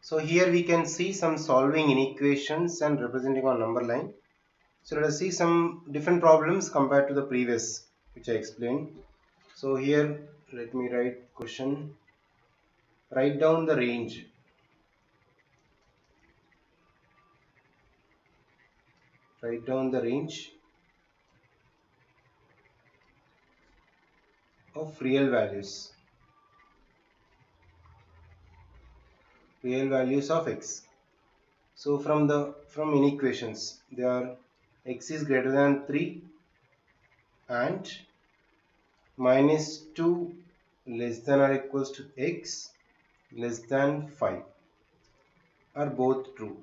So here we can see some solving inequations and representing on number line. So let us see some different problems compared to the previous which I explained. So here let me write question. Write down the range. Write down the range of real values. Real values of x. So from inequations they are x is greater than 3 and minus 2 less than or equals to x less than 5 are both true.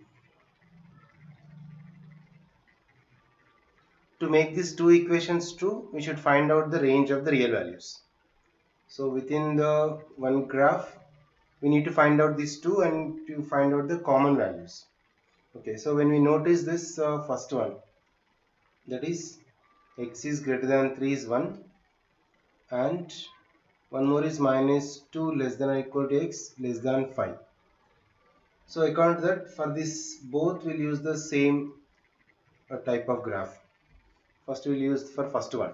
To make these two equations true, we should find out the range of the real values. So within the one graph, we need to find out these two and to find out the common values. Okay, so when we notice this first one, that is x is greater than 3 is 1 and one more is minus 2 less than or equal to x less than 5. So according to that, for this both will use the same type of graph. First we will use for first one.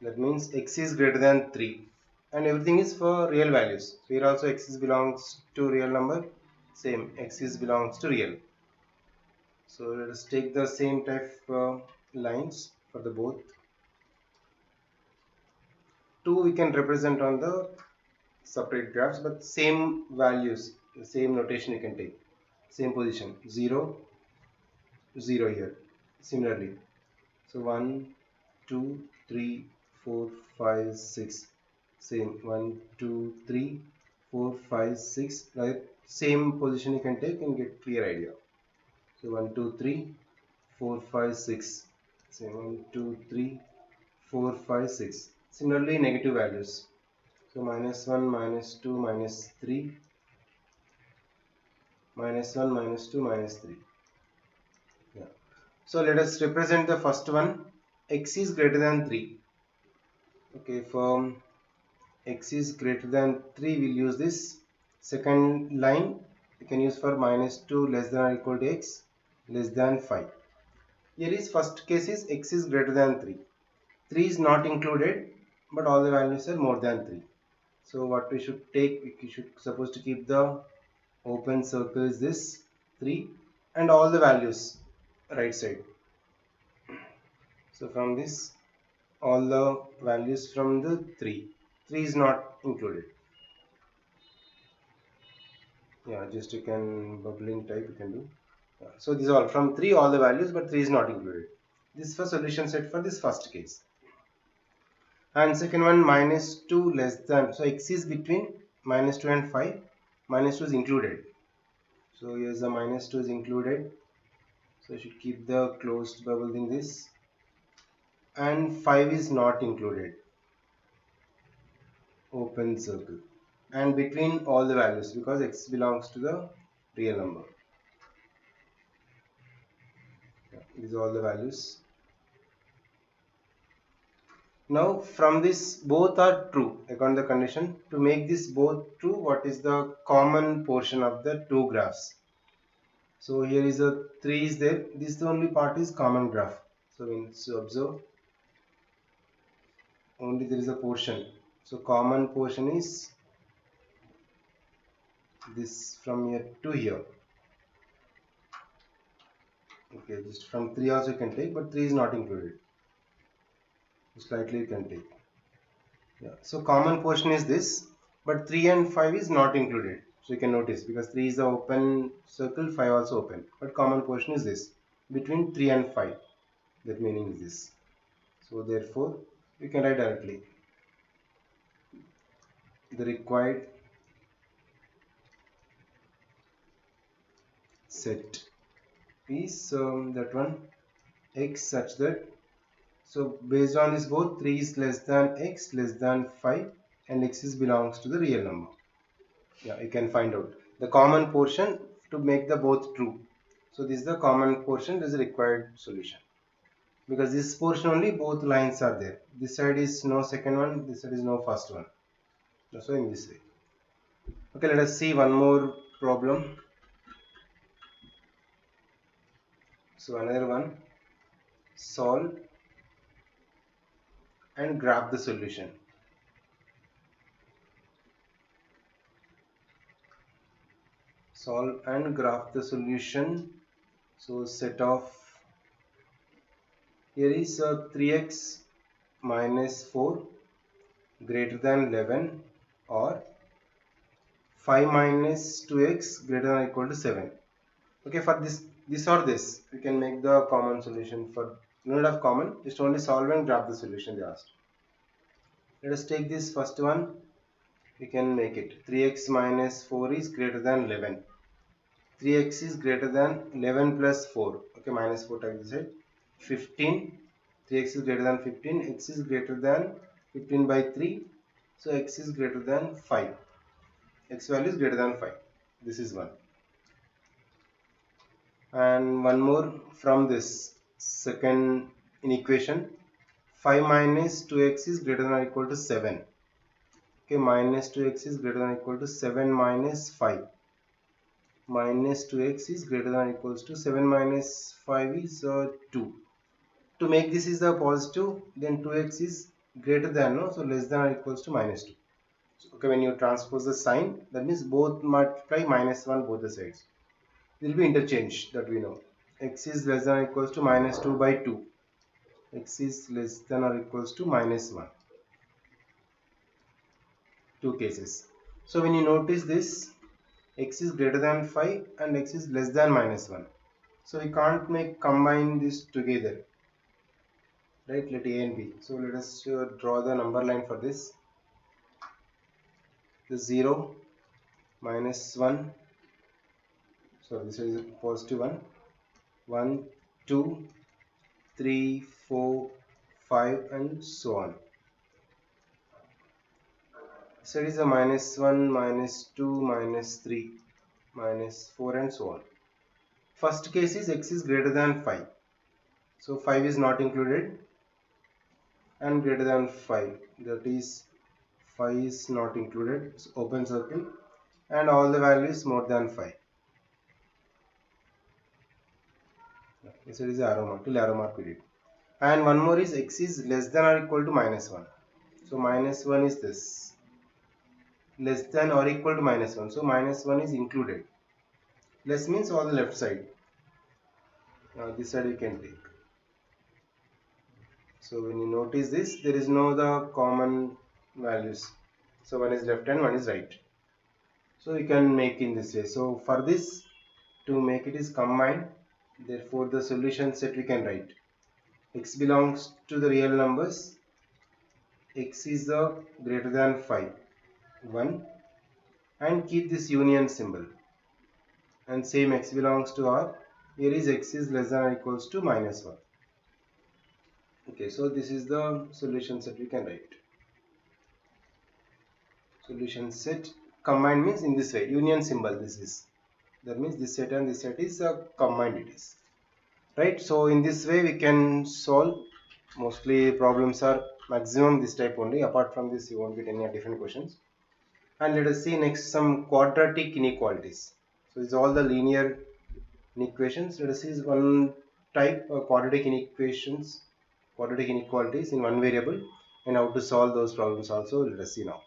That means x is greater than 3 and everything is for real values. So here also x is belongs to real number, same x is belongs to real. So let us take the same type lines for the both. 2 we can represent on the separate graphs but same values, the same notation you can take. Same position 0, 0 here similarly. So 1, 2, 3, 4, 5, 6. Same 1, 2, 3, 4, 5, 6. Right? Same position you can take and get clear idea. So 1, 2, 3, 4, 5, 6. Same 1, 2, 3, 4, 5, 6. Similarly, negative values. So minus 1, minus 2, minus 3, minus 1, minus 2, minus 3. Yeah. So let us represent the first one. X is greater than 3. Okay, for x is greater than 3 we'll use this second line. You can use for minus 2 less than or equal to x less than 5. Here is first case is x is greater than 3. 3 is not included but all the values are more than 3. So what we should take, we should suppose to keep the open circle is this 3 and all the values right side. So from this all the values from the 3 is not included. Yeah, just you can bubbling type you can do. So these are all from 3 all the values but 3 is not included. This is for solution set for this first case. And second one minus 2 less than, so x is between minus 2 and 5, minus 2 is included. So here's the minus 2 is included. So you should keep the closed bubble in this. And 5 is not included. Open circle. And between all the values because x belongs to the real number. Yeah, these are all the values. Now from this both are true according to the condition. To make this both true, what is the common portion of the two graphs? So here is a 3 is there. This the only part is common graph. So when you observe only there is a portion. So common portion is this from here to here. Okay, just from 3 also you can take but 3 is not included. Slightly you can take. Yeah. So common portion is this but 3 and 5 is not included. So you can notice because 3 is the open circle, 5 also open. But common portion is this between 3 and 5. That meaning is this. So therefore we can write directly the required set is that one x such that, so based on this both 3 is less than x less than 5 and x is belongs to the real number. Yeah, you can find out the common portion to make the both true. So this is the common portion, this is the required solution because this portion only both lines are there. This side is no second one, this side is no first one. So in this way. Okay, let us see one more problem. So another one, solve and graph the solution. Solve and graph the solution. So set of, here is 3x minus 4 greater than 11, or 5 minus 2x greater than or equal to 7. Okay, for this or this, we can make the common solution. For no need of common, just only solve and graph the solution they asked. Let us take this first one. We can make it 3x minus 4 is greater than 11. 3x is greater than 11 plus 4. Okay, minus 4 type this side. 15. 3x is greater than 15. X is greater than 15 by 3. So x is greater than 5. X value is greater than 5. This is one. And one more from this second inequation. 5 minus 2x is greater than or equal to 7. Okay, minus 2x is greater than or equal to 7 minus 5. Minus 2x is greater than or equals to 7 minus 5 is 2. To make this is the positive, then 2x is greater than, no, so less than or equals to minus 2. So, okay, when you transpose the sign, that means both multiply minus 1 both the sides. There will be interchange, that we know. X is less than or equals to minus 2 by 2. X is less than or equals to minus 1. Two cases. So when you notice this, x is greater than 5 and x is less than minus 1. So we can't combine this together. Right, let a and b. So let us draw the number line for this. The 0, minus 1. So this is positive 1. 1, 2, 3, 4, 5 and so on. So it is a minus 1, minus 2, minus 3, minus 4 and so on. First case is x is greater than 5. So 5 is not included, and greater than 5, that is 5 is not included. It's open circle, and all the values more than 5. Okay, so it is arrow mark, till arrow mark we did. And one more is x is less than or equal to minus 1. So minus 1 is this, less than or equal to minus 1. So minus 1 is included. Less means all the left side. Now this side we can take. So when you notice this, there is no the common values. So one is left and one is right. So we can make in this way. So for this, to make it is combined, therefore the solution set we can write. X belongs to the real numbers. X is the greater than 5, 1, and keep this union symbol. And same x belongs to R. Here is x is less than or equals to minus 1. Okay, so this is the solution set we can write. Solution set combined means in this way, union symbol this is. That means this set and this set is combined it is. Right, so in this way we can solve. Mostly problems are maximum this type only. Apart from this you won't get any different questions. And let us see next some quadratic inequalities. So it's all the linear inequations. Let us see one type of quadratic inequalities in one variable, and how to solve those problems also let us see now.